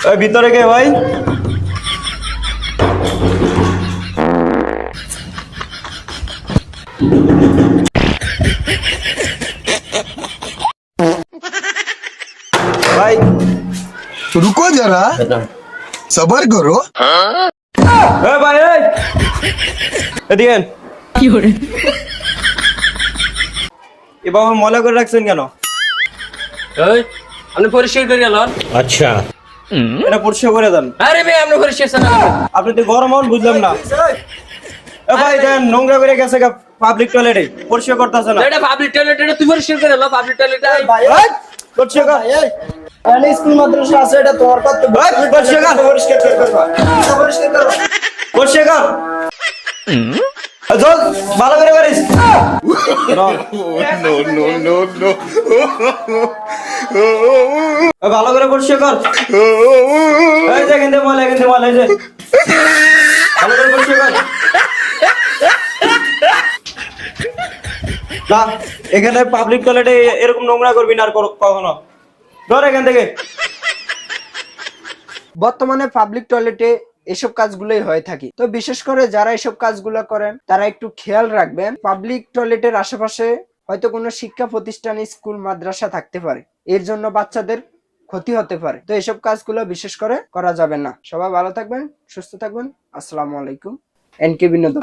ওই ভিতরে কে ভাই? ভাই रुको जरा सबर करो। এ ভাই এই এদিকে আন। এ বাবা ময়লা করে রাখছেন কেন? ওই আপনি পরিষ্কার করে গেলেন। এটা পরিষ্কার করে দেন। আরে ভাই আপনি পরিষ্কার না আপনি তো গরম হন বুঝলাম না। এ ভাই দেন নোংরা করে গেছে পাবলিক টয়লেটে পরিষ্কার করতেছে না। এটা পাবলিক টয়লেট, এটা তুই পরিষ্কার করে গেল পাবলিক টয়লেটে। এই, পরিষ্কার কর। মানে স্কুল মাদ্রাসা আছে, এটা তোমার কর্তব্য। এই, পরিষ্কার কর। পরিষ্কার করবা, পরিষ্কার করো। পরিষ্কার কর। চল ভালো করে করিস। ভালো করে পরিষ্কার কর। এই যে এখান থেকে ময়লা, এখান থেকে ময়লা, এই যে ভালো করে পরিষ্কার কর। না এখানে পাবলিক টয়লেটে এরকম নোংরা করবি না আর কখনো। ধর এখান থেকে। বর্তমানে পাবলিক টয়লেটে এসব কাজগুলোই হয়ে থাকে, তো বিশেষ করে যারা এসব কাজগুলো করেন তারা একটু খেয়াল রাখবেন। পাবলিক টয়লেটের আশেপাশে হয়তো কোনো শিক্ষা প্রতিষ্ঠান, স্কুল, মাদ্রাসা থাকতে পারে, এর জন্য বাচ্চাদের ক্ষতি হতে পারে। তো এসব কাজগুলো বিশেষ করে করা যাবে না। সবাই ভালো থাকবেন, সুস্থ থাকবেন। আসসালামু আলাইকুম। এনকে বিনোদন।